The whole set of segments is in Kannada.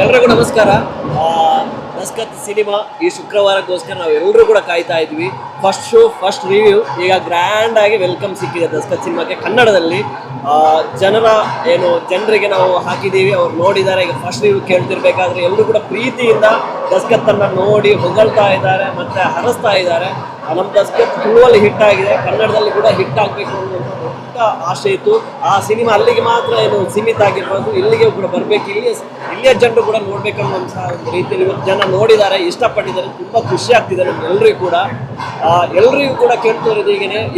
ಎಲ್ರಿಗೂ ನಮಸ್ಕಾರ. ದಸ್ಕತ್ ಸಿನಿಮಾ ಈ ಶುಕ್ರವಾರಕ್ಕೋಸ್ಕರ ನಾವು ಎಲ್ಲರೂ ಕೂಡ ಕಾಯ್ತಾ ಇದ್ವಿ. ಫಸ್ಟ್ ಶೋ, ಫಸ್ಟ್ ರಿವ್ಯೂ ಈಗ ಗ್ರ್ಯಾಂಡ್ ಆಗಿ ವೆಲ್ಕಮ್ ಸಿಕ್ಕಿದೆ ದಸ್ಕತ್ ಸಿನಿಮಾಕ್ಕೆ ಕನ್ನಡದಲ್ಲಿ. ಜನರಿಗೆ ನಾವು ಹಾಕಿದ್ದೀವಿ, ಅವ್ರು ನೋಡಿದ್ದಾರೆ. ಈಗ ಫಸ್ಟ್ ರಿವ್ಯೂ ಕೇಳ್ತಿರ್ಬೇಕಾದ್ರೆ ಎಲ್ಲರೂ ಕೂಡ ಪ್ರೀತಿಯಿಂದ ದಸ್ಕತ್ತನ್ನು ನೋಡಿ ಹೊಗಳ್ತಾ ಇದ್ದಾರೆ ಮತ್ತು ಹರಸ್ತಾ ಇದ್ದಾರೆ. ನಮ್ಮ ದಸ್ಕತ್ ತುಳುವಲ್ಲಿ ಹಿಟ್ ಆಗಿದೆ, ಕನ್ನಡದಲ್ಲಿ ಕೂಡ ಹಿಟ್ ಆಗಬೇಕು ಅನ್ನುವಂಥ ದೊಡ್ಡ ಆಸೆ ಇತ್ತು. ಆ ಸಿನಿಮಾ ಅಲ್ಲಿಗೆ ಮಾತ್ರ ಸೀಮಿತ ಆಗಿರ್ಬೋದು, ಇಲ್ಲಿಗೆ ಕೂಡ ಬರಬೇಕು, ಇಲ್ಲಿಯ ಜನರು ಕೂಡ ನೋಡ್ಬೇಕನ್ನುವಂಥ ಒಂದು ರೀತಿಯಲ್ಲಿ ಇವತ್ತು ಜನ ನೋಡಿದ್ದಾರೆ, ಇಷ್ಟಪಟ್ಟಿದ್ದಾರೆ. ತುಂಬ ಖುಷಿ ಆಗ್ತಿದೆ ನಮ್ಗೆಲ್ಲರಿಗೂ ಕೂಡ. ಎಲ್ರಿಗೂ ಕೂಡ ಕೇಳ್ತಿರೋದು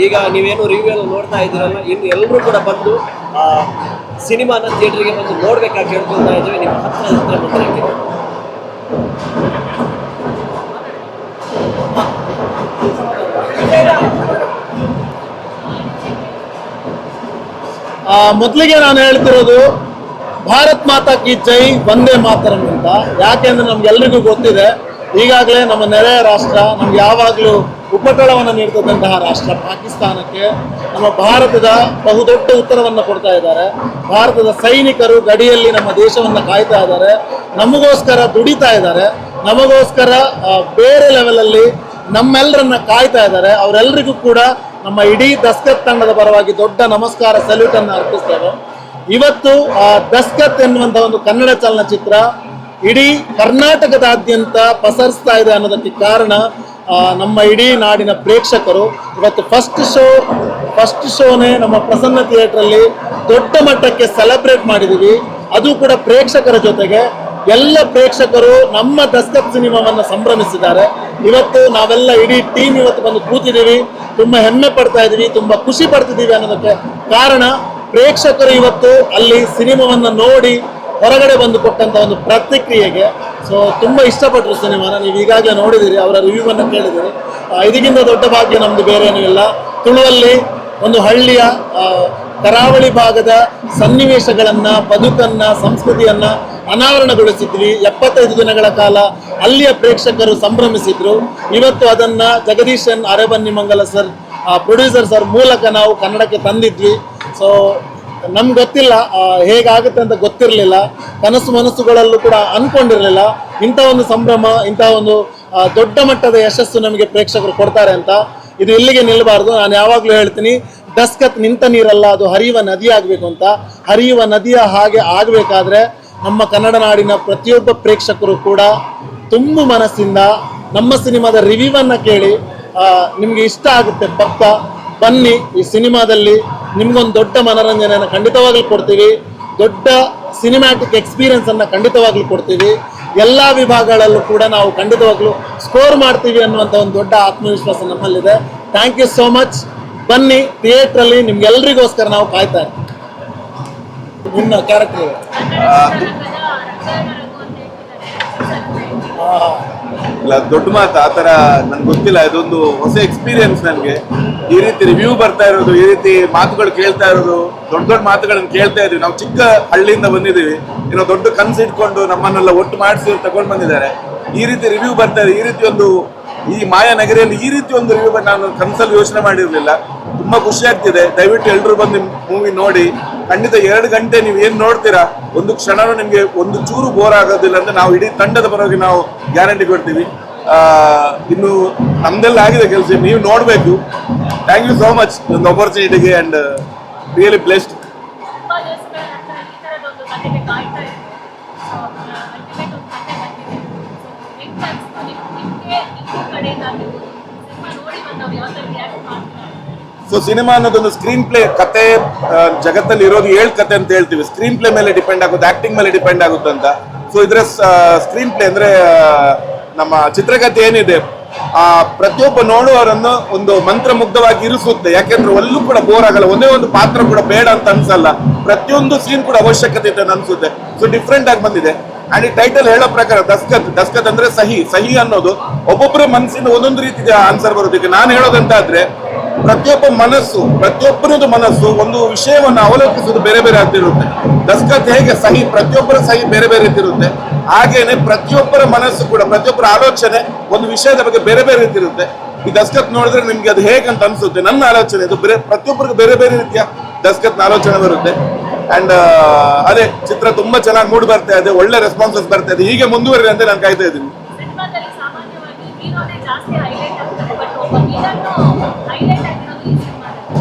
ಈಗ ನೀವೇನು ರಿವ್ಯೂ ಎಲ್ಲ ನೋಡ್ತಾ ಇದ್ದೀರಲ್ಲ, ಇನ್ನು ಎಲ್ಲರೂ ಕೂಡ ಬಂದು ಸಿನಿಮಾನ ಥಿಯೇಟ್ರಿಗೆ ಬಂದು ನೋಡ್ಬೇಕಾಗಿ ಕೇಳ್ಕೊಳ್ತಾ ಇದ್ದೀವಿ. ನಿಮ್ಮ ಹತ್ರ ಬಂದಿರಕ್ಕೆ ಮೊದಲಿಗೆ ನಾನು ಹೇಳ್ತಿರೋದು ಭಾರತ್ ಮಾತಾ ಕಿ ಜೈ, ವಂದೇ ಮಾತರಂ ಅಂತ. ಯಾಕೆಂದ್ರೆ ನಮ್ಗೆಲ್ರಿಗೂ ಗೊತ್ತಿದೆ, ಈಗಾಗಲೇ ನಮ್ಮ ನೆರೆಯ ರಾಷ್ಟ್ರ, ನಮ್ಗೆ ಯಾವಾಗಲೂ ಉಪಟಳವನ್ನು ನೀಡ್ತದಂತಹ ರಾಷ್ಟ್ರ ಪಾಕಿಸ್ತಾನಕ್ಕೆ ನಮ್ಮ ಭಾರತದ ಬಹುದೊಡ್ಡ ಉತ್ತರವನ್ನು ಕೊಡ್ತಾ ಇದ್ದಾರೆ. ಭಾರತದ ಸೈನಿಕರು ಗಡಿಯಲ್ಲಿ ನಮ್ಮ ದೇಶವನ್ನು ಕಾಯ್ತಾ ಇದ್ದಾರೆ, ನಮಗೋಸ್ಕರ ದುಡಿತಾ ಇದ್ದಾರೆ, ನಮಗೋಸ್ಕರ ಬೇರೆ ಲೆವೆಲಲ್ಲಿ ನಮ್ಮೆಲ್ಲರನ್ನ ಕಾಯ್ತಾ ಇದ್ದಾರೆ. ಅವರೆಲ್ಲರಿಗೂ ಕೂಡ ನಮ್ಮ ಇಡೀ ದಸ್ಕತ್ ತಂಡದ ಪರವಾಗಿ ದೊಡ್ಡ ನಮಸ್ಕಾರ, ಸಲ್ಯೂಟ್ ಅನ್ನು ಅರ್ಪಿಸ್ತೇವೆ. ಇವತ್ತು ದಸ್ಕತ್ ಎನ್ನುವಂಥ ಒಂದು ಕನ್ನಡ ಚಲನಚಿತ್ರ ಇಡೀ ಕರ್ನಾಟಕದಾದ್ಯಂತ ಪಸರಿಸ್ತಾ ಇದೆ ಅನ್ನೋದಕ್ಕೆ ಕಾರಣ ನಮ್ಮ ಇಡೀ ನಾಡಿನ ಪ್ರೇಕ್ಷಕರು. ಇವತ್ತು ಫಸ್ಟ್ ಶೋನೇ ನಮ್ಮ ಪ್ರಸನ್ನ ಥಿಯೇಟ್ರಲ್ಲಿ ದೊಡ್ಡ ಮಟ್ಟಕ್ಕೆ ಸೆಲೆಬ್ರೇಟ್ ಮಾಡಿದ್ದೀವಿ. ಅದು ಕೂಡ ಪ್ರೇಕ್ಷಕರ ಜೊತೆಗೆ ಎಲ್ಲ ಪ್ರೇಕ್ಷಕರು ನಮ್ಮ ದಸ್ಕತ್ ಸಿನಿಮಾವನ್ನು ಸಂಭ್ರಮಿಸಿದ್ದಾರೆ. ಇವತ್ತು ನಾವೆಲ್ಲ ಇಡೀ ಟೀಮ್ ಇವತ್ತು ಬಂದು ಕೂತಿದ್ದೀವಿ, ತುಂಬ ಹೆಮ್ಮೆ ಪಡ್ತಾ ಇದ್ದೀವಿ, ತುಂಬ ಖುಷಿ ಪಡ್ತಿದ್ದೀವಿ ಅನ್ನೋದಕ್ಕೆ ಕಾರಣ ಪ್ರೇಕ್ಷಕರು ಇವತ್ತು ಅಲ್ಲಿ ಸಿನಿಮಾವನ್ನು ನೋಡಿ ಹೊರಗಡೆ ಬಂದು ಕೊಟ್ಟಂಥ ಒಂದು ಪ್ರತಿಕ್ರಿಯೆಗೆ. ಸೊ ತುಂಬ ಇಷ್ಟಪಟ್ಟರು ಸಿನಿಮಾನ. ನೀವು ಈಗಾಗಲೇ ನೋಡಿದ್ದೀರಿ, ಅವರ ರಿವ್ಯೂವನ್ನು ಕೇಳಿದ್ದೀರಿ. ಇದಕ್ಕಿಂತ ದೊಡ್ಡ ಭಾಗ್ಯ ನಮ್ಮದು ಬೇರೆ ಏನೂ ಇಲ್ಲ. ತುಳುವಲ್ಲಿ ಒಂದು ಹಳ್ಳಿಯ ಕರಾವಳಿ ಭಾಗದ ಸನ್ನಿವೇಶಗಳನ್ನು, ಬದುಕನ್ನು, ಸಂಸ್ಕೃತಿಯನ್ನು ಅನಾವರಣಗೊಳಿಸಿದ್ವಿ. 75 ದಿನಗಳ ಕಾಲ ಅಲ್ಲಿಯ ಪ್ರೇಕ್ಷಕರು ಸಂಭ್ರಮಿಸಿದ್ರು. ಇವತ್ತು ಅದನ್ನು Jagadish N Arebannimangala sir, producer sir ಮೂಲಕ ನಾವು ಕನ್ನಡಕ್ಕೆ ತಂದಿದ್ವಿ. ಸೊ ನಮ್ಗೆ ಗೊತ್ತಿಲ್ಲ, ಹೇಗಾಗುತ್ತೆ ಅಂತ ಗೊತ್ತಿರಲಿಲ್ಲ, ಕನಸು ಮನಸ್ಸುಗಳಲ್ಲೂ ಕೂಡ ಅಂದ್ಕೊಂಡಿರಲಿಲ್ಲ ಇಂಥ ಒಂದು ಸಂಭ್ರಮ, ಇಂಥ ಒಂದು ದೊಡ್ಡ ಮಟ್ಟದ ಯಶಸ್ಸು ನಮಗೆ ಪ್ರೇಕ್ಷಕರು ಕೊಡ್ತಾರೆ ಅಂತ. ಇದು ಇಲ್ಲಿಗೆ ನಿಲ್ಲಬಾರ್ದು. ನಾನು ಯಾವಾಗಲೂ ಹೇಳ್ತೀನಿ, ದಸ್ಕತ್ ನಿಂತ ನೀರಲ್ಲ, ಅದು ಹರಿಯುವ ನದಿ ಆಗಬೇಕು ಅಂತ. ಹರಿಯುವ ನದಿಯ ಹಾಗೆ ಆಗಬೇಕಾದ್ರೆ ನಮ್ಮ ಕನ್ನಡ ನಾಡಿನ ಪ್ರತಿಯೊಬ್ಬ ಪ್ರೇಕ್ಷಕರು ಕೂಡ ತುಂಬ ಮನಸ್ಸಿಂದ ನಮ್ಮ ಸಿನಿಮಾದ ರಿವ್ಯೂವನ್ನು ಕೇಳಿ ನಿಮಗೆ ಇಷ್ಟ ಆಗುತ್ತೆ ಪಕ್ಕ ಬನ್ನಿ. ಈ ಸಿನಿಮಾದಲ್ಲಿ ನಿಮ್ಗೊಂದು ದೊಡ್ಡ ಮನೋರಂಜನೆಯನ್ನು ಖಂಡಿತವಾಗ್ಲೂ ಕೊಡ್ತೀವಿ, ದೊಡ್ಡ ಸಿನಿಮ್ಯಾಟಿಕ್ ಎಕ್ಸ್ಪೀರಿಯನ್ಸನ್ನು ಖಂಡಿತವಾಗ್ಲೂ ಕೊಡ್ತೀವಿ. ಎಲ್ಲ ವಿಭಾಗಗಳಲ್ಲೂ ಕೂಡ ನಾವು ಖಂಡಿತವಾಗ್ಲೂ ಸ್ಕೋರ್ ಮಾಡ್ತೀವಿ ಅನ್ನುವಂಥ ಒಂದು ದೊಡ್ಡ ಆತ್ಮವಿಶ್ವಾಸ ನಮ್ಮಲ್ಲಿದೆ. Thank you so much. ಬನ್ನಿ ಥಿಯೇಟ್ರಲ್ಲಿ, ನಿಮ್ಗೆಲ್ರಿಗೋಸ್ಕರ ನಾವು ಕಾಯ್ತಾ ಇರ್ತೀವಿ. ಇನ್ನ ಕ್ಯಾರೆಕ್ಟರ್ ಇಲ್ಲ, ದೊಡ್ಡ ಮಾತು ಆ ಥರ ನನ್ಗೆ ಗೊತ್ತಿಲ್ಲ. ಇದೊಂದು ಹೊಸ ಎಕ್ಸ್ಪೀರಿಯನ್ಸ್ ನನಗೆ. ಈ ರೀತಿ ರಿವ್ಯೂ ಬರ್ತಾ ಇರೋದು, ಈ ರೀತಿ ಮಾತುಗಳು ಕೇಳ್ತಾ ಇರೋದು, ದೊಡ್ಡ ಮಾತುಗಳನ್ನು ಕೇಳ್ತಾ ಇದ್ವಿ. ನಾವು ಚಿಕ್ಕ ಹಳ್ಳಿಯಿಂದ ಬಂದಿದ್ದೀವಿ, ಏನೋ ದೊಡ್ಡ ಕನಸು ಇಟ್ಕೊಂಡು ನಮ್ಮನ್ನೆಲ್ಲ ಒಟ್ಟು ಮಾಡಿಸಿ ತಗೊಂಡು ಬಂದಿದ್ದಾರೆ. ಈ ರೀತಿ ರಿವ್ಯೂ ಬರ್ತಾ ಇದೆ. ಈ ರೀತಿ ಒಂದು ಈ ಮಾಯಾ ನಗರಿಯಲ್ಲಿ ಈ ರೀತಿ ಒಂದು ರಿವ್ಯೂ ನಾನು ಕನಸಲ್ಲಿ ಯೋಚನೆ ಮಾಡಿರಲಿಲ್ಲ. ತುಂಬ ಖುಷಿ ಆಗ್ತಿದೆ. ದಯವಿಟ್ಟು ಎಲ್ಲರೂ ಬಂದು ಮೂವಿ ನೋಡಿ. ಖಂಡಿತ 2 ಗಂಟೆ ನೀವು ಏನು ನೋಡ್ತೀರಾ, ಒಂದು ಕ್ಷಣನೂ ನಿಮಗೆ ಒಂದು ಚೂರು ಬೋರ್ ಆಗೋದಿಲ್ಲ ಅಂತ ನಾವು ಇಡೀ ತಂಡದ ಪರವಾಗಿ ನಾವು ಗ್ಯಾರಂಟಿ ಕೊಡ್ತೀವಿ. ಇನ್ನು ನಮ್ದೆಲ್ಲ ಆಗಿದೆ ಕೆಲಸ, ನೀವು ನೋಡಬೇಕು. ಥ್ಯಾಂಕ್ ಯು ಸೋ ಮಚ್ ಒಂದು ಆಪರ್ಚುನಿಟಿಗೆ and really blessed. So cinema ಅನ್ನೋದೊಂದು ಸ್ಕ್ರೀನ್ ಪ್ಲೇ ಕತೆ, ಜಗತ್ತಲ್ಲಿ ಇರೋದು 7 ಕತೆ ಅಂತ ಹೇಳ್ತೀವಿ. ಸ್ಕ್ರೀನ್ ಪ್ಲೇ ಮೇಲೆ ಡಿಪೆಂಡ್ ಆಗುತ್ತೆ, ಆಕ್ಟಿಂಗ್ ಮೇಲೆ ಡಿಪೆಂಡ್ ಆಗುತ್ತೆ ಅಂತ. ಸೊ ಇದರ ಸ್ಕ್ರೀನ್ ಪ್ಲೇ ಅಂದ್ರೆ ನಮ್ಮ ಚಿತ್ರಕಥೆ ಏನಿದೆ, ಪ್ರತಿಯೊಬ್ಬ ನೋಡುವವರನ್ನು ಒಂದು ಮಂತ್ರಮುಗ್ಧವಾಗಿ ಇರಿಸುತ್ತೆ. ಯಾಕೆಂದ್ರೆ ಅಲ್ಲೂ ಕೂಡ ಬೋರ್ ಆಗಲ್ಲ, ಒಂದೇ ಒಂದು ಪಾತ್ರ ಕೂಡ ಬೇಡ ಅಂತ ಅನ್ಸಲ್ಲ. ಪ್ರತಿಯೊಂದು ಸೀನ್ ಕೂಡ ಅವಶ್ಯಕತೆ ಇದೆ ಅಂತ ಅನ್ಸುತ್ತೆ. ಸೊ ಡಿಫ್ರೆಂಟ್ ಆಗಿ ಬಂದಿದೆ. ಅಂಡ್ ಈ ಟೈಟಲ್ ಹೇಳೋ ಪ್ರಕಾರ ದಸ್ಕತ್ ಅಂದ್ರೆ ಸಹಿ ಅನ್ನೋದು ಒಬ್ಬೊಬ್ಬರ ಮನಸ್ಸಿಂದ ಒಂದೊಂದು ರೀತಿಯ ಆನ್ಸರ್ ಬರೋದಕ್ಕೆ. ನಾನು ಹೇಳೋದಂತಾದ್ರೆ ಪ್ರತಿಯೊಬ್ಬರದ್ದು ಮನಸ್ಸು ಒಂದು ವಿಷಯವನ್ನು ಅವಲಂಬಿಸುವುದು ಬೇರೆ ಬೇರೆ ಆಗ್ತಿರುತ್ತೆ. ದಸ್ಕತ್ ಹೇಗೆ ಪ್ರತಿಯೊಬ್ಬರ ಸಹಿ ಬೇರೆ ಬೇರೆ ಇರುತ್ತೆ, ಹಾಗೇನೆ ಪ್ರತಿಯೊಬ್ಬರ ಮನಸ್ಸು ಕೂಡ, ಪ್ರತಿಯೊಬ್ಬರ ಆಲೋಚನೆ ಒಂದು ವಿಷಯದ ಬಗ್ಗೆ ಬೇರೆ ಬೇರೆ ರೀತಿರುತ್ತೆ. ಈ ದಸ್ಕತ್ ನೋಡಿದ್ರೆ ನಿಮ್ಗೆ ಅದು ಹೇಗಂತ ಅನ್ಸುತ್ತೆ. ನನ್ನ ಆಲೋಚನೆ ಇದು ಪ್ರತಿಯೊಬ್ಬರಿಗೆ ಬೇರೆ ಬೇರೆ ರೀತಿಯ ದಸ್ಕತ್ನ ಆಲೋಚನೆ ಬರುತ್ತೆ. ಅಂಡ್ ಅದೇ ಚಿತ್ರ ತುಂಬಾ ಚೆನ್ನಾಗಿ ಮೂಡ್ ಬರ್ತಾ ಇದೆ, ಒಳ್ಳೆ ರೆಸ್ಪಾನ್ಸಸ್ ಬರ್ತಾ ಇದೆ. ಹೀಗೆ ಮುಂದುವರಿದೆ ಅಂತ ನಾನು ಕಾಯ್ತಾ ಇದ್ದೀನಿ. ಸಿನಿಮಾದಲ್ಲಿ ಸಾಮಾನ್ಯವಾಗಿ ಹೀರೋನೇ ಜಾಸ್ತಿ ಹೈಲೈಟ್ ಆಗ್ತಾರೆ, ಬಟ್ ಒಬ್ಬ ವಿಲನ್ನು ಹೈಲೈಟ್ ಆಗಿರೋದು ಈ ಸಿನಿಮಾದಲ್ಲಿ.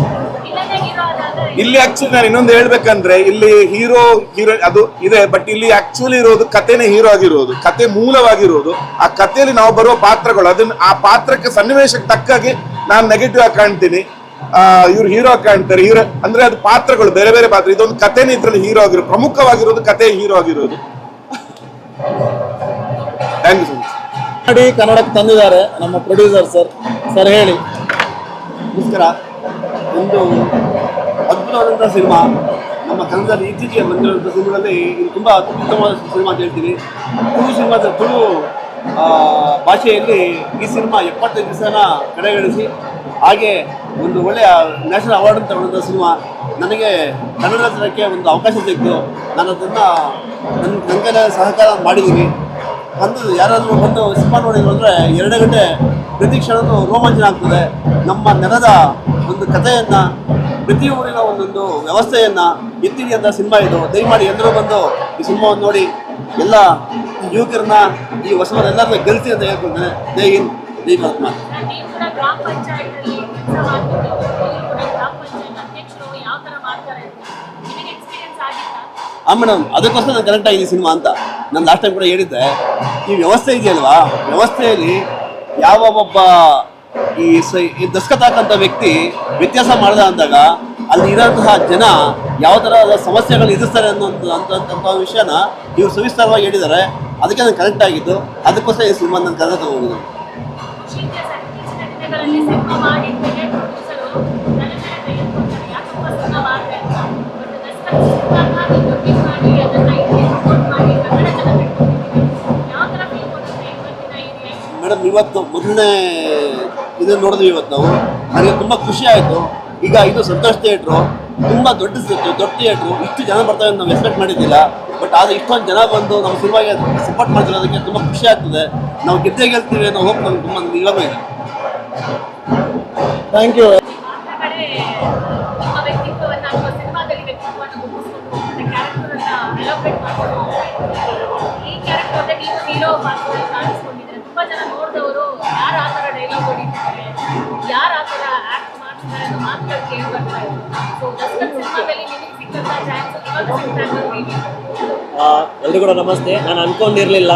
ವಿಲನ್ನೇ ಹೀರೋ ಆದಾಗ ಇಲ್ಲಿ ಆಕ್ಚುಲಿ ನಾನು ಇನ್ನೊಂದು ಹೇಳ್ಬೇಕಂದ್ರೆ, ಇಲ್ಲಿ ಹೀರೋ ಅದು ಇದೆ, ಬಟ್ ಇಲ್ಲಿ ಆಕ್ಚುಲಿ ಇರೋದು ಕಥೆನೇ ಹೀರೋ ಆಗಿರೋದು, ಕತೆ ಮೂಲವಾಗಿರೋದು. ಆ ಕಥೆಯಲ್ಲಿ ನಾವು ಬರುವ ಪಾತ್ರಗಳು, ಅದನ್ನ ಆ ಪಾತ್ರಕ್ಕೆ ಸನ್ನಿವೇಶಕ್ಕೆ ತಕ್ಕಾಗಿ ನಾನು ನೆಗೆಟಿವ್ ಆಗಿ ಕಾಣ್ತೀನಿ, ಇವ್ರು ಹೀರೋ ಕಾಣ್ತಾರೆ. ಹೀರೋ ಅಂದ್ರೆ ಅದು ಪಾತ್ರಗಳು ಬೇರೆ ಬೇರೆ ಪಾತ್ರ, ಇದೊಂದು ಕಥೆನೇ ಇದ್ರಲ್ಲಿ ಹೀರೋ ಆಗಿರೋದು, ಪ್ರಮುಖವಾಗಿರೋದು ಕತೆ ಹೀರೋ ಆಗಿರೋದು. Thank you so much. ಮಾಡಿ ಕನ್ನಡಕ್ಕೆ ತಂದಿದ್ದಾರೆ ನಮ್ಮ ಪ್ರೊಡ್ಯೂಸರ್ ಸರ್ ಹೇಳಿ. ನಮಸ್ಕಾರ. ಒಂದು ಅದ್ಭುತವಾದಂಥ ಸಿನಿಮಾ ನಮ್ಮ ಕನ್ನಡದಲ್ಲಿ ಇತ್ತೀಚೆಗೆ ಬಂದಿರುವಂಥ ಸಿನಿಮಾದಲ್ಲಿ ಇದು ತುಂಬ ಅತ್ಯುತ್ತಮವಾದ ಸಿನಿಮಾ ಅಂತ ಹೇಳ್ತೀನಿ. ತುಳು ಭಾಷೆಯಲ್ಲಿ ಈ ಸಿನಿಮಾ 75 ದಿವಸನ ಕಡೆಗಣಿಸಿ ಹಾಗೆ ಒಂದು ಒಳ್ಳೆಯ ನ್ಯಾಷನಲ್ ಅವಾರ್ಡ್ ತಗೊಂಡಂಥ ಸಿನಿಮಾ. ನನಗೆ ಕನ್ನಡ ಚಿತ್ರಕ್ಕೆ ಒಂದು ಅವಕಾಶ ಸಿಕ್ತು, ನಾನು ಅದನ್ನು ನನ್ನ ಕೈಲ ಸಹಕಾರ ಮಾಡಿದ್ದೀನಿ. ಯಾರಾದರೂ ಬಂದು ಸಿನಿಮಾ ನೋಡಿದ್ರು ಅಂದರೆ 2 ಗಂಟೆ ಪ್ರತಿ ಕ್ಷಣವೂ ರೋಮಾಂಚನ ಆಗ್ತದೆ. ನಮ್ಮ ನೆಲದ ಒಂದು ಕಥೆಯನ್ನು, ಪ್ರತಿ ಊರಿನ ಒಂದೊಂದು ವ್ಯವಸ್ಥೆಯನ್ನು ಎತ್ತಿ ಹಿಡಿಯುವಂಥ ಸಿನಿಮಾ ಇದು. ದಯಮಾಡಿ ಎಲ್ಲರೂ ಬಂದು ಈ ಸಿನಿಮಾವನ್ನು ನೋಡಿ ಎಲ್ಲ ಯುವಕರನ್ನ, ಈ ಹೊಸವರೆಲ್ಲರನ್ನ ಗೆಲ್ಸಿ ಅಂತ ಹೇಳ್ಕೊಳ್ತೇನೆ. ಜೈ ಹಿಂದ್, ಜೈ ಮಹಾತ್ಮ. ನೀವು ಕೂಡ ಗ್ರಾಮ ಪಂಚಾಯತ್ನಲ್ಲಿ ಕೆಲಸ ಮಾಡ್ತಿದ್ದೀವಿ, ಕೂಡ ಗ್ರಾಮ ಪಂಚಾಯತ್ ಅಧ್ಯಕ್ಷರು ಯಾವ ಥರ ಮಾಡ್ತಾರೆ ನಿಮಗೆ ಎಕ್ಸ್ಪೀರಿಯನ್ಸ್ ಆಗಿತ್ತಾ? ಮೇಡಮ್, ಅದಕ್ಕೋಸ್ಕರ ನಾನು ಕನೆಕ್ಟ್ ಆಗಿದೆ ಸಿನಿಮಾ ಅಂತ ನಾನು ಲಾಸ್ಟ್ ಟೈಮ್ ಕೂಡ ಹೇಳಿದ್ದೆ. ಈ ವ್ಯವಸ್ಥೆ ಇದೆಯಲ್ವಾ, ವ್ಯವಸ್ಥೆಯಲ್ಲಿ ಯಾವ ಒಬ್ಬ ಈ ದಸ್ಕತ್ ಹಾಕಂಥ ವ್ಯಕ್ತಿ ವ್ಯತ್ಯಾಸ ಮಾಡಿದ ಅಂದಾಗ ಅಲ್ಲಿ ಇರೋಂತಹ ಜನ ಯಾವ ಥರದ ಸಮಸ್ಯೆಗಳು ಎದುರಿಸ್ತಾರೆ ಅನ್ನೋಂಥ ವಿಷಯನ ಇವರು ಸವಿಸ್ತಾರವಾಗಿ ಹೇಳಿದ್ದಾರೆ. ಅದಕ್ಕೆ ನಾನು ಕನೆಕ್ಟ್ ಆಗಿದ್ದು, ಅದಕ್ಕೋಸ್ಕರ ಈ ಸಿನಿಮಾ ನಾನು ಕನ್ನಡ ತಗೊಂಡಿದ್ದು. ದಿನಗಳಲ್ಲಿ ಸಿನಿಮಾ ಮಾಡಿದ್ಮೇಲೆ ಪ್ರೊಡ್ಯೂಸರು ನನ್ನ ಮೇಲೆ ತೆಗೆದುಕೊಳ್ತಾರೆ, ಯಾಕಪ್ಪ ಸಿನಿಮಾ ಮಾಡಿದೆ ಅಂತ. ಬಟ್ ದಸ್ಕತ್ ಸಿನಿಮಾನ ನೀವು ಮಾಡಿ ಅದನ್ನು ಸಪೋರ್ಟ್ ಮಾಡಿ ಕನ್ನಡ ಜನ ಬಿಟ್ಕೊಟ್ಟಿದ್ದೀವಿ. ಯಾವ ಥರ ಫೀಲ್ ಕೊಡುತ್ತೆ ಇವತ್ತಿನ ಈ ರಿಯಾಕ್ಷನ್? ಮೇಡಮ್, ಇವತ್ತು ಮೊದಲನೇ ಇದನ್ನು ನೋಡಿದ್ವಿ ಇವತ್ತು ನಾವು. ನನಗೆ ತುಂಬ ಖುಷಿ ಆಯಿತು. ಈಗ ಇದು ಸಂತೋಷ್ ಥಿಯೇಟ್ರು ತುಂಬ ದೊಡ್ಡ ಥಿಯೇಟ್ರು, ಇಷ್ಟು ಜನ ಬರ್ತಾರೆ ಅಂತ ನಾವು ಎಕ್ಸ್ಪೆಕ್ಟ್ ಮಾಡಿದ್ದಿಲ್ಲ. ಬಟ್ ಆದರೆ ಇಷ್ಟೊಂದು ಜನ ಬಂದು ನಮ್ಮ ಸಿನಿಮಾಗೆ ಸಪೋರ್ಟ್ ಮಾಡ್ತಿರೋದಕ್ಕೆ ತುಂಬ ಖುಷಿ ಆಗ್ತದೆ. ನಾವು ಗೆಲ್ತೀವಿ ಅನ್ನೋ ಹೋಪ್ ನಮ್ಗೆ ತುಂಬ ನಿಜವಾಗ್ಲೂ ಇದೆ. Thank you. ಕಡೆ ನಿಮ್ಮ ವ್ಯಕ್ತಿತ್ವವನ್ನು ಅಥವಾ ಸಿನಿಮಾದಲ್ಲಿ ವ್ಯಕ್ತಿತ್ವವನ್ನು ಗುರುತಿಸ್ಕೊಂಡು ಕ್ಯಾರೆಕ್ಟರನ್ನು ಎಲೋಬ್ರೇಟ್ ಮಾಡ್ಕೊಂಡು ಈ ಕ್ಯಾರೆಕ್ಟರ್ ನೀವು ಹೀರೋ ಪಾತ್ರದಲ್ಲಿ ಕಾಣಿಸ್ಕೊಂಡಿದ್ರೆ ತುಂಬ ಜನ ನೋಡಿದವರು ಯಾರು ಆ ಥರ ಡೈಲಾಗ್ ಹೊಡಿತಾರೆ, ಯಾರು ಆ ಥರ ಆ್ಯಕ್ಟ್ ಮಾಡ್ತಾರೆ ಅನ್ನೋ ಮಾತುಗಳು ಕೇಳಿ ಬರ್ತಾ ಇದೆ. ಸೊ ದಸ್ಕತ್ ಸಿನಿಮಾದಲ್ಲಿ ನಿಮಗೆ ಸಿಕ್ಕಂಥ ಚಾನ್ಸ್ ಇವಾಗ ಸಿಗ್ತಾ ಎಲ್ರಿಗೂ ಕೂಡ ನಮಸ್ತೆ. ನಾನು ಅನ್ಕೊಂಡಿರ್ಲಿಲ್ಲ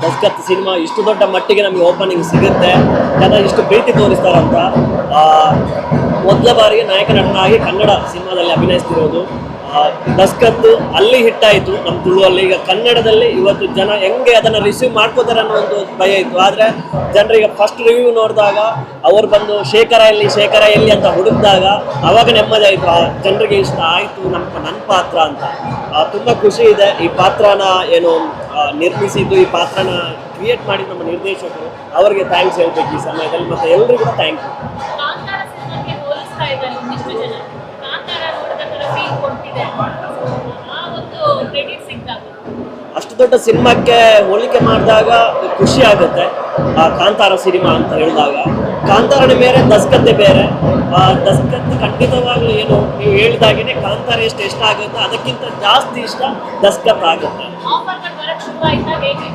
ದಸ್ಕತ್ ಸಿನಿಮಾ ಇಷ್ಟು ದೊಡ್ಡ ಮಟ್ಟಿಗೆ ನಮಗೆ ಓಪನಿಂಗ್ ಸಿಗುತ್ತೆ, ಜನ ಇಷ್ಟು ಪ್ರೀತಿ ತೋರಿಸ್ತಾರಂತ. ಮೊದಲ ಬಾರಿಗೆ ನಾಯಕ ನಟನಾಗಿ ಕನ್ನಡ ಸಿನಿಮಾದಲ್ಲಿ ಅಭಿನಯಿಸ್ತಿರೋದು. ದಸ್ಕತ್ತು ಅಲ್ಲಿ ಹಿಟ್ಟಾಯಿತು ನಮ್ಮ ತುಳುವಲ್ಲಿ, ಈಗ ಕನ್ನಡದಲ್ಲಿ ಇವತ್ತು ಜನ ಹೆಂಗೆ ಅದನ್ನು ರಿಸೀವ್ ಮಾಡ್ಕೋತಾರೆ ಅನ್ನೋ ಒಂದು ಭಯ ಇತ್ತು. ಆದರೆ ಜನರಿಗೆ ಫಸ್ಟ್ ರಿವ್ಯೂ ನೋಡಿದಾಗ ಅವ್ರು ಬಂದು ಶೇಖರ ಎಲ್ಲಿ ಅಂತ ಹುಡುಕಿದಾಗ ಅವಾಗ ನೆಮ್ಮದಿ ಆಯಿತು, ಜನರಿಗೆ ಇಷ್ಟ ಆಯಿತು ನನ್ನ ಪಾತ್ರ ಅಂತ. ತುಂಬ ಖುಷಿ ಇದೆ. ಈ ಪಾತ್ರನ ಏನು ನಿರ್ಮಿಸಿದ್ದು, ಈ ಪಾತ್ರನ ಕ್ರಿಯೇಟ್ ಮಾಡಿದ ನಮ್ಮ ನಿರ್ದೇಶಕರು, ಅವರಿಗೆ ಥ್ಯಾಂಕ್ಸ್ ಹೇಳ್ಬೇಕು ಈ ಸಮಯದಲ್ಲಿ. ಮತ್ತು ಎಲ್ರಿಗೂ ಕೂಡ ಥ್ಯಾಂಕ್ ಯು. ಕಾಂತಾರ ಸಿನಿಮಾಕ್ಕೆ ಹೋಲಿಸ್ತಾ ಇದ್ದಾರೆ ಒಂದಿಷ್ಟು ಜನ, ಕಾಂತಾರ ನೋಡಿದ ಥರ ಫೀಲ್ ಕೊಡ್ತಿದೆ, ಆ ಒಂದು ಕ್ರೆಡಿಟ್ ಸಿಕ್ಕಿದಾಗ ಅಷ್ಟು ದೊಡ್ಡ ಸಿನಿಮಾಕ್ಕೆ ಹೋಲಿಕೆ ಮಾಡಿದಾಗ ಖುಷಿ ಆಗುತ್ತೆ. ಕಾಂತಾರ ಸಿನಿಮಾ ಅಂತ ಹೇಳಿದಾಗ ಕಾಂತಾರನೇ ಬೇರೆ, ದಸ್ಕತ್ತೇ ಬೇರೆ. ದಸ್ಕತ್ ಖಂಡಿತವಾಗ್ಲೂ ಏನು ನೀವು ಹೇಳಿದಾಗೇ ಕಾಂತಾರ ಎಷ್ಟು ಇಷ್ಟ ಆಗುತ್ತೆ, ಅದಕ್ಕಿಂತ ಜಾಸ್ತಿ ಇಷ್ಟ ದಸ್ಕತ್ ಆಗುತ್ತೆ. ಆಫರ್ಗಳು ಬರಕ್ಕೆ ಶುರು ಆಯ್ತಾ ಹೇಗೆ?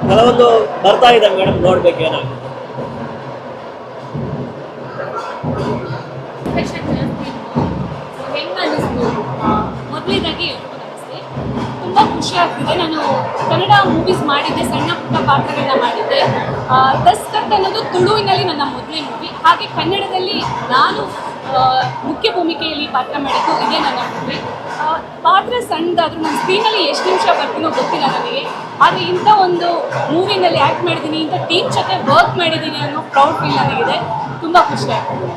ಕೆಲವೊಂದು ಬರ್ತಾ ಇದೆ ಮೇಡಮ್, ನೋಡ್ಬೇಕು ಏನಾಗುತ್ತೆ. ಹೆಂಗೆ ಅನ್ನಿಸ್ತು? ಮೊದಲನೇದಾಗಿ ನಮಸ್ತೆ, ತುಂಬ ಖುಷಿ ಆಗ್ತಿದೆ. ನಾನು ಕನ್ನಡ ಮೂವೀಸ್ ಮಾಡಿದ್ದೆ, ಸಣ್ಣ ಪುಟ್ಟ ಪಾತ್ರಗಳನ್ನ ಮಾಡಿದ್ದೆ. ದಸ್ಕತ್ ಅನ್ನೋದು ತುಳುವಿನಲ್ಲಿ ನನ್ನ ಮೊದಲನೇ ಮೂವಿ, ಹಾಗೆ ಕನ್ನಡದಲ್ಲಿ ನಾನು ಮುಖ್ಯ ಭೂಮಿಕೆಯಲ್ಲಿ ಪಾತ್ರ ಮಾಡಿದ್ದು ಇದೇ ನನ್ನ ಮೂವಿ. ಪಾತ್ರ ಸಣ್ಣದಾದರೂ ನನ್ನ ಸ್ಕ್ರೀನಲ್ಲಿ ಎಷ್ಟು ನಿಮಿಷ ಬರ್ತೀನೋ ಗೊತ್ತಿಲ್ಲ ನನಗೆ, ಆದರೆ ಇಂಥ ಒಂದು ಮೂವಿನಲ್ಲಿ ಆ್ಯಕ್ಟ್ ಮಾಡಿದ್ದೀನಿ, ಇಂಥ ಟೀಮ್ ಜೊತೆ ವರ್ಕ್ ಮಾಡಿದ್ದೀನಿ ಅನ್ನೋ ಪ್ರೌಡ್ ಫೀಲ್ ನನಗಿದೆ. ತುಂಬ ಖುಷಿ ಆಗ್ತದೆ.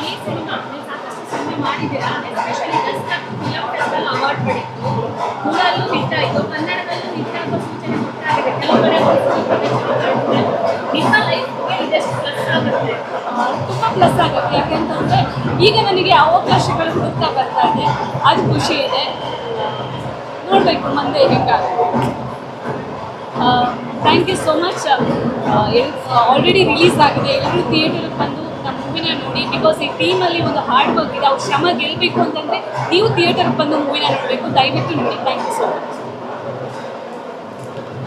ಈ ಸಿನಿಮಾ ಸಾಕಷ್ಟು ಸಿನಿಮಾ ಮಾಡಿದ್ದೀರಾ, especially Daskat film festival award ಪಡಿತು, ತುಳಲ್ಲೂ ಹಿಟ್ ಆಯಿತು, ಕನ್ನಡದಲ್ಲೂ ಹಿಟ್ ಆಗೋ ಸೂಚನೆ ಕೊಟ್ಟಾಗಿದೆ. ಕೆಲವು ಕಡೆ ನಿಮ್ಮ ಲೈಫ್ಗೆ ಇದೆಷ್ಟು ಪ್ಲಸ್ ಆಗುತ್ತೆ? ತುಂಬ ಪ್ಲಸ್ ಆಗುತ್ತೆ. ಯಾಕೆಂತಂದರೆ ಈಗ ನನಗೆ ಅವಕಾಶಗಳು ಹುಡುಕ್ತಾ ಬರ್ತಾ ಇದೆ, ಅದು ಖುಷಿ ಇದೆ. ನೋಡಬೇಕು ಮುಂದೆ ಹೇಗಾಗುತ್ತೆ. Thank you so much. Already release ಆಗಿದೆ, ಎಲ್ಲರೂ ಥಿಯೇಟರ್ಗೆ ಬಂದು ನಮ್ಮ ಮೂವಿನ ನೋಡಿ. ಬಿಕಾಸ್ ಈ ಟೀಮಲ್ಲಿ ಒಂದು ಹಾರ್ಡ್ ವರ್ಕ್ ಇದೆ, ಅವ್ರ ಶ್ರಮ ಗೆಲ್ಲಬೇಕು ಅಂತಂದರೆ ನೀವು ಥಿಯೇಟರ್ಗೆ ಬಂದು ಮೂವಿನ ನೋಡಬೇಕು. ದಯವಿಟ್ಟು ನೋಡಿ. Thank you so much.